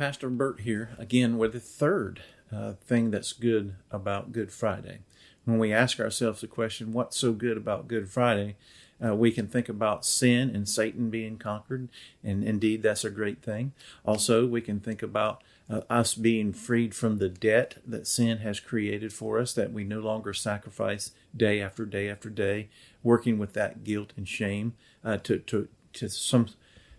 Pastor Burt here again with the third thing that's good about Good Friday. When we ask ourselves the question, what's so good about Good Friday? We can think about sin and Satan being conquered, and indeed that's a great thing. Also, we can think about us being freed from the debt that sin has created for us, that we no longer sacrifice day after day after day, working with that guilt and shame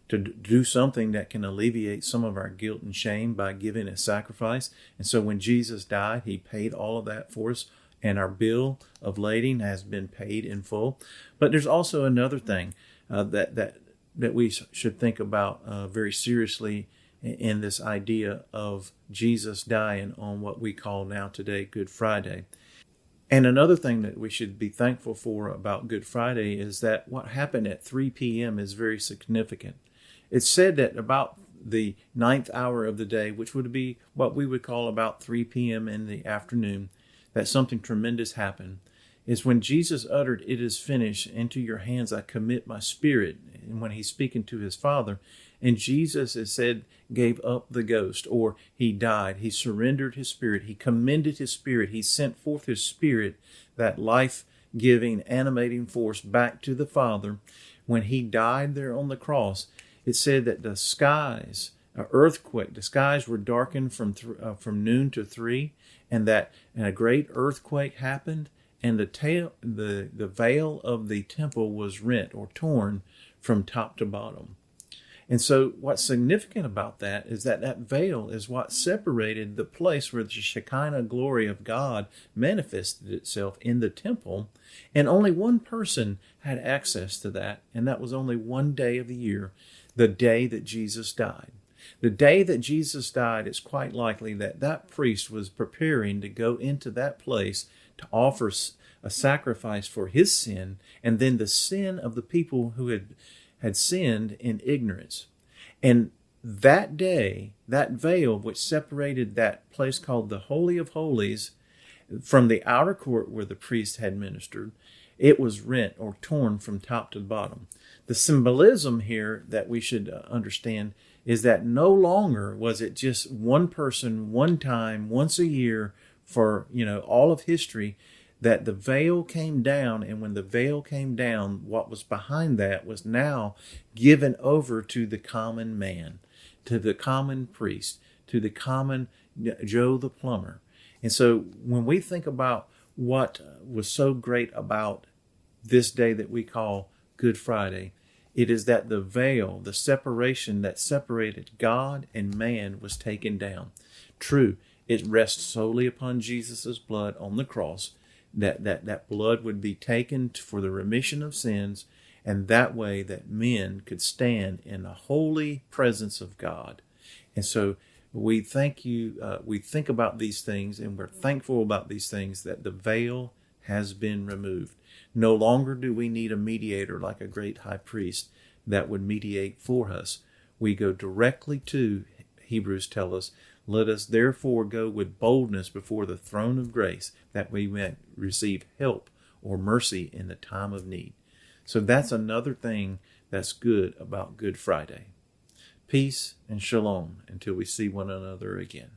to do something that can alleviate some of our guilt and shame by giving a sacrifice. And so when Jesus died, he paid all of that for us, and our bill of lading has been paid in full. But there's also another thing that we should think about very seriously in this idea of Jesus dying on what we call now today Good Friday. And another thing that we should be thankful for about Good Friday is that what happened at 3 p.m. is very significant. It's said that about the 9th hour of the day, which would be what we would call about 3 p.m. in the afternoon, that something tremendous happened, is when Jesus uttered, "It is finished, into your hands I commit my spirit," and when he's speaking to his Father. And Jesus, it said, gave up the ghost, or he died. He surrendered his spirit. He commended his spirit. He sent forth his spirit, that life-giving, animating force, back to the Father. When he died there on the cross, it said that the skies, the skies were darkened from noon to 3, and that a great earthquake happened, and the veil of the temple was rent or torn from top to bottom. And so what's significant about that is that that veil is what separated the place where the Shekinah glory of God manifested itself in the temple. And only one person had access to that, and that was only one day of the year, the day that Jesus died. The day that Jesus died, it's quite likely that that priest was preparing to go into that place to offer a sacrifice for his sin, and then the sin of the people who had sinned in ignorance. And that day, that veil which separated that place called the Holy of Holies from the outer court where the priest had ministered, it was rent or torn from top to bottom. The symbolism here that we should understand is that no longer was it just one person, one time, once a year for, all of history, that the veil came down, and when the veil came down, what was behind that was now given over to the common man, to the common priest, to the common Joe the plumber. And so when we think about what was so great about this day that we call Good Friday, it is that the veil, the separation that separated God and man, was taken down. True, it rests solely upon Jesus' blood on the cross, that blood would be taken for the remission of sins, and that way that men could stand in the holy presence of God. And so we think about these things, and we're thankful about these things, that the veil has been removed. No longer do we need a mediator like a great high priest that would mediate for us. We go directly to, Hebrews tell us, "Let us therefore go with boldness before the throne of grace, that we may receive help or mercy in the time of need." So that's another thing that's good about Good Friday. Peace and shalom until we see one another again.